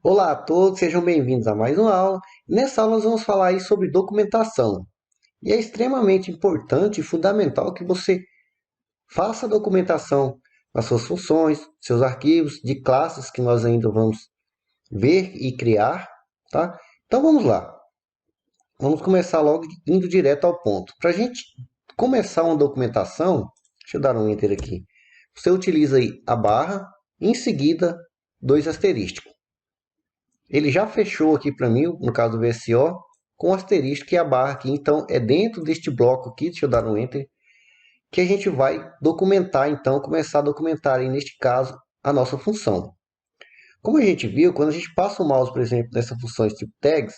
Olá a todos, sejam bem-vindos a mais uma aula. Nessa aula nós vamos falar aí sobre documentação. E é extremamente importante e fundamental que você faça a documentação das suas funções, seus arquivos, de classes que nós ainda vamos ver e criar, tá? Então vamos lá. Vamos começar logo indo direto ao ponto. Para a gente começar uma documentação, deixa eu dar um enter aqui. Você utiliza aí a barra, e em seguida dois asterísticos. Ele já fechou aqui para mim, no caso do VSO, com o asterisco e a barra aqui. Então, é dentro deste bloco aqui, deixa eu dar um Enter, que a gente vai documentar, então, começar a documentar, aí, neste caso, a nossa função. Como a gente viu, quando a gente passa o mouse, por exemplo, nessa função tipo tags,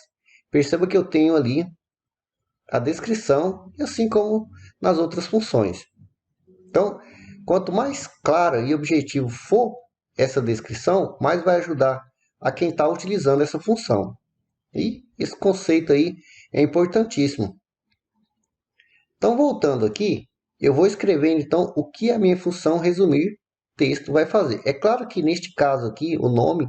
perceba que eu tenho ali a descrição, assim como nas outras funções. Então, quanto mais clara e objetivo for essa descrição, mais vai ajudar a quem está utilizando essa função. E esse conceito aí é importantíssimo. Então, voltando aqui, eu vou escrever então o que a minha função resumir texto vai fazer. É claro que neste caso aqui, o nome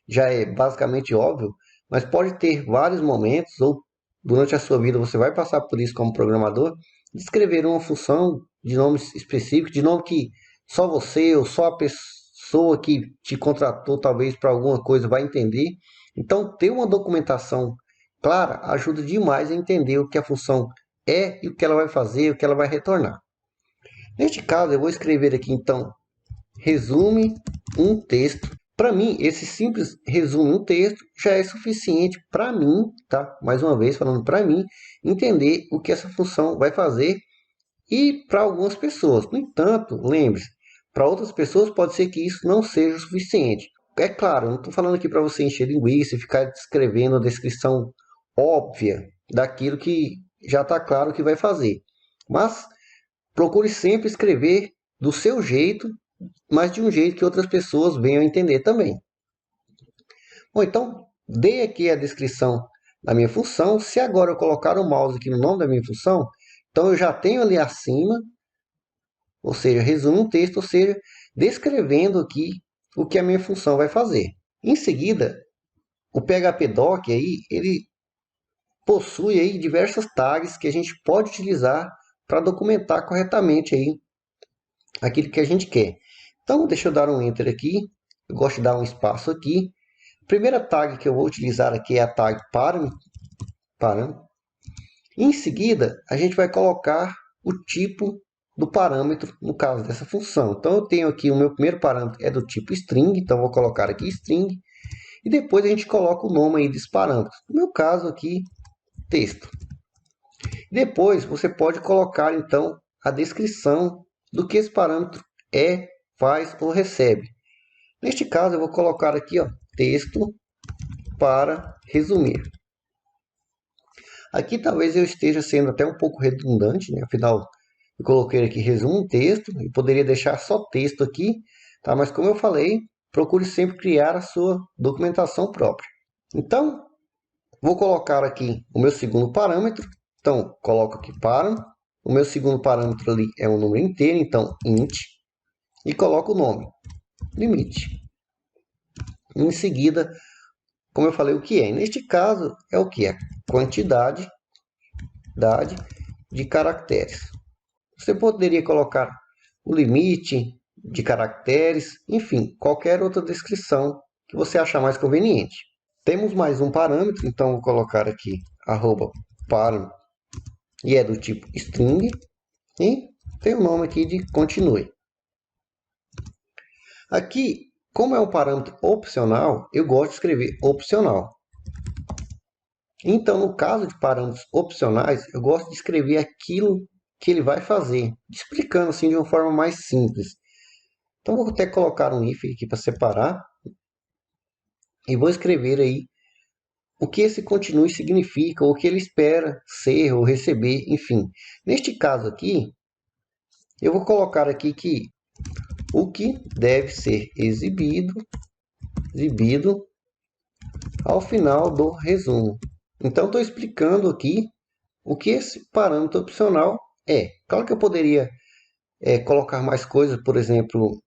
já é basicamente óbvio, mas pode ter vários momentos, ou durante a sua vida você vai passar por isso como programador, de escrever uma função de nome específico, de nome que só você ou só a pessoa que te contratou talvez para alguma coisa vai entender. Então, ter uma documentação clara ajuda demais a entender o que a função é e o que ela vai fazer, o que ela vai retornar. Neste caso, eu vou escrever aqui então, resume um texto. Para mim, esse simples resume um texto já é suficiente para mim, tá? Mais uma vez falando para mim, entender o que essa função vai fazer e para algumas pessoas. No entanto, lembre-se, para outras pessoas pode ser que isso não seja o suficiente. É claro, não estou falando aqui para você encher linguiça e ficar descrevendo a descrição óbvia daquilo que já está claro que vai fazer. Mas procure sempre escrever do seu jeito, mas de um jeito que outras pessoas venham a entender também. Bom, então, dei aqui a descrição da minha função. Se agora eu colocar o mouse aqui no nome da minha função, então eu já tenho ali acima, ou seja, resumo um texto, ou seja, descrevendo aqui o que a minha função vai fazer. Em seguida, o PHP-doc aí, ele possui aí diversas tags que a gente pode utilizar para documentar corretamente aí aquilo que a gente quer. Então, deixa eu dar um Enter aqui. Eu gosto de dar um espaço aqui. A primeira tag que eu vou utilizar aqui é a tag parâmetro. Em seguida, a gente vai colocar o tipo do parâmetro, no caso dessa função. Então, eu tenho aqui o meu primeiro parâmetro é do tipo string, então vou colocar aqui string. E depois a gente coloca o nome aí desse parâmetro. No meu caso aqui, texto. Depois você pode colocar então a descrição do que esse parâmetro é, faz ou recebe. Neste caso eu vou colocar aqui, ó, texto para resumir. Aqui talvez eu esteja sendo até um pouco redundante, né? Afinal, eu coloquei aqui resumo um texto e poderia deixar só texto aqui, tá? Mas como eu falei, procure sempre criar a sua documentação própria. Então, vou colocar aqui o meu segundo parâmetro. Então, coloco aqui para. O meu segundo parâmetro ali é um número inteiro, então int. E coloco o nome, limite. Em seguida, como eu falei, o que é? Neste caso, é o que? É quantidade de caracteres. Você poderia colocar o limite de caracteres, enfim, qualquer outra descrição que você achar mais conveniente. Temos mais um parâmetro, então vou colocar aqui arroba parâmetro e é do tipo string e tem o nome aqui de continue. Aqui, como é um parâmetro opcional, eu gosto de escrever opcional. Então, no caso de parâmetros opcionais, eu gosto de escrever aquilo que ele vai fazer, explicando assim de uma forma mais simples. Então, vou até colocar um if aqui para separar e vou escrever aí o que esse continue significa, ou o que ele espera ser ou receber, enfim. Neste caso aqui, eu vou colocar aqui que o que deve ser exibido ao final do resumo. Então, estou explicando aqui o que esse parâmetro opcional é. Claro que eu poderia colocar mais coisas, por exemplo,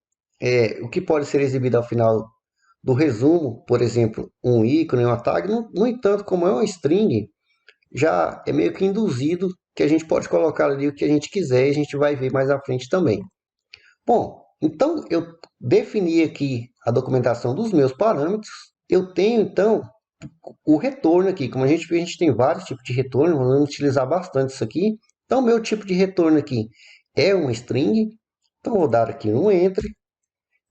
o que pode ser exibido ao final do resumo, por exemplo, um ícone, uma tag. No entanto, como é uma string, já é meio que induzido que a gente pode colocar ali o que a gente quiser e a gente vai ver mais à frente também. Bom, então eu defini aqui a documentação dos meus parâmetros. Eu tenho então o retorno aqui. Como a gente vê, a gente tem vários tipos de retorno. Vamos utilizar bastante isso aqui. Então, meu tipo de retorno aqui é uma string. Então, vou dar aqui um Enter.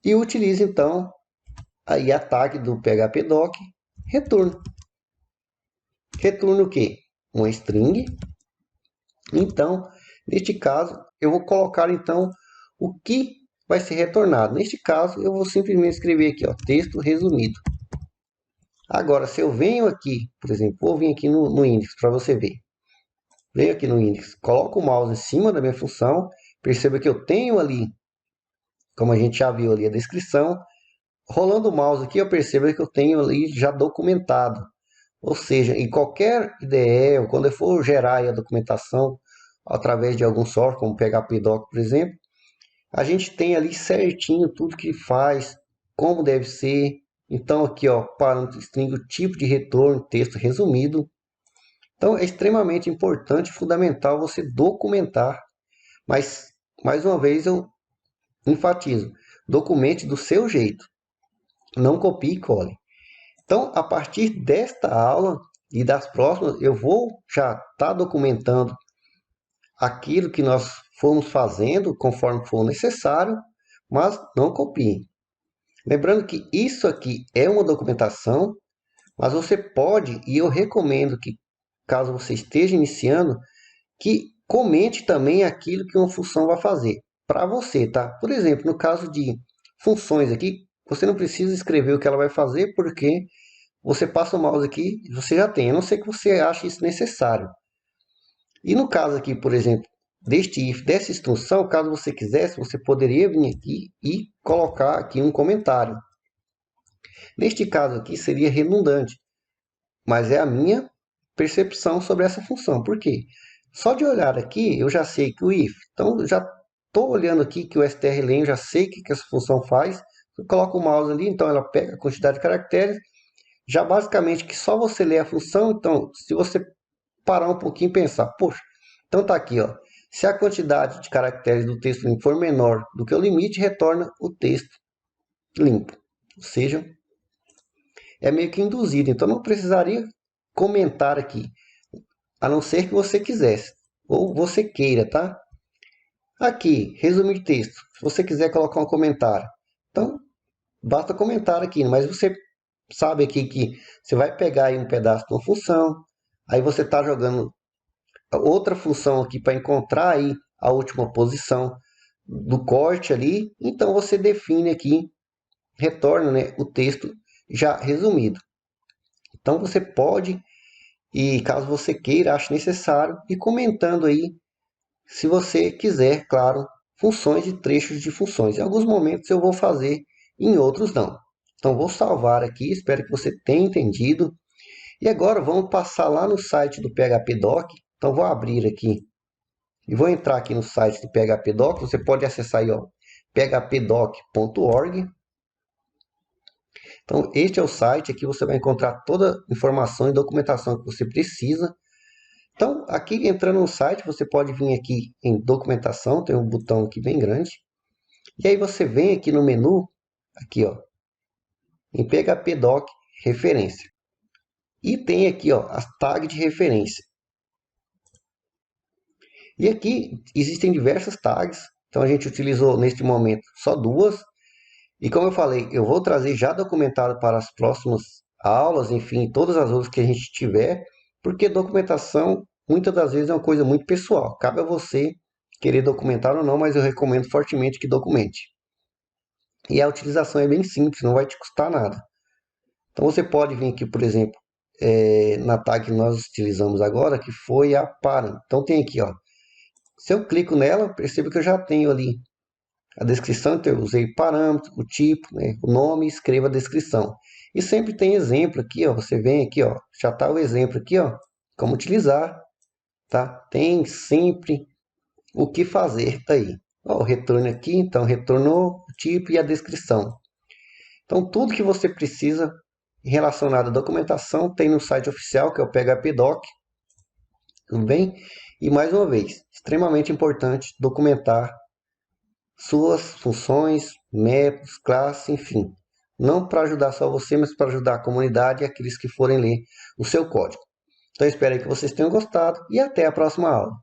E utilizo então aí a tag do phpdoc retorno. Retorno o quê? Uma string. Então, neste caso, eu vou colocar então o que vai ser retornado. Neste caso, eu vou simplesmente escrever aqui, ó, texto resumido. Agora, se eu venho aqui, por exemplo, vou vir aqui no index para você ver. Venho aqui no index, coloco o mouse em cima da minha função, perceba que eu tenho ali, como a gente já viu ali a descrição, rolando o mouse aqui, eu percebo que eu tenho ali já documentado. Ou seja, em qualquer IDE, ou quando eu for gerar a documentação através de algum software, como PHPdoc, por exemplo, a gente tem ali certinho tudo que faz, como deve ser. Então aqui, ó, parâmetro string, o tipo de retorno, texto resumido. Então é extremamente importante, fundamental você documentar, mas mais uma vez eu enfatizo, documente do seu jeito, não copie e cole. Então, a partir desta aula e das próximas, eu vou já estar documentando aquilo que nós fomos fazendo conforme for necessário, mas não copie. Lembrando que isso aqui é uma documentação, mas você pode, e eu recomendo que, caso você esteja iniciando, que comente também aquilo que uma função vai fazer para você, tá? Por exemplo, no caso de funções aqui, você não precisa escrever o que ela vai fazer, porque você passa o mouse aqui e você já tem, a não ser que você ache isso necessário. E no caso aqui, por exemplo, deste if, dessa instrução, caso você quisesse, você poderia vir aqui e colocar aqui um comentário. Neste caso aqui seria redundante, mas é a minha percepção sobre essa função. Por quê? Só de olhar aqui, eu já sei que o if, então já estou olhando aqui que o strlen, eu já sei o que essa função faz. Eu coloco o mouse ali, então ela pega a quantidade de caracteres, já basicamente que só você lê a função. Então, se você parar um pouquinho e pensar, poxa, então tá aqui, ó, se a quantidade de caracteres do texto limpo for menor do que o limite, retorna o texto limpo. Ou seja, é meio que induzido, então não precisaria comentar aqui, a não ser que você quisesse, ou você queira, tá? Aqui, resumir texto, se você quiser colocar um comentário, então basta comentar aqui, mas você sabe aqui que você vai pegar aí um pedaço de uma função, aí você está jogando outra função aqui para encontrar aí a última posição do corte ali, então você define aqui, retorna, né, o texto já resumido. Então você pode, e caso você queira, ache necessário, ir comentando aí, se você quiser, claro, funções de trechos de funções. Em alguns momentos eu vou fazer, em outros não. Então vou salvar aqui, espero que você tenha entendido. E agora vamos passar lá no site do PHPdoc. Então vou abrir aqui e vou entrar aqui no site do PHPdoc. Você pode acessar aí, ó, phpdoc.org. Então este é o site, aqui você vai encontrar toda a informação e documentação que você precisa. Então aqui entrando no site, você pode vir aqui em documentação, tem um botão aqui bem grande. E aí você vem aqui no menu, aqui ó, em PHPdoc referência. E tem aqui ó, as tags de referência. E aqui existem diversas tags, então a gente utilizou neste momento só duas. E como eu falei, eu vou trazer já documentado para as próximas aulas, enfim, todas as outras que a gente tiver, porque documentação muitas das vezes é uma coisa muito pessoal. Cabe a você querer documentar ou não, mas eu recomendo fortemente que documente. E a utilização é bem simples, não vai te custar nada. Então você pode vir aqui, por exemplo, na tag que nós utilizamos agora, que foi a para. Então tem aqui, ó. Se eu clico nela, percebo que eu já tenho ali a descrição, então eu usei parâmetro, o tipo, né, o nome, escreva a descrição. E sempre tem exemplo aqui, ó, você vem aqui, ó, já está o exemplo aqui, ó, como utilizar, tá? Tem sempre o que fazer, tá aí. Ó, o retorno aqui, então retornou o tipo e a descrição. Então, tudo que você precisa relacionado à documentação tem no site oficial, que é o PHPDoc, tudo bem? E mais uma vez, extremamente importante documentar suas funções, métodos, classes, enfim. Não para ajudar só você, mas para ajudar a comunidade e aqueles que forem ler o seu código. Então, espero que vocês tenham gostado e até a próxima aula.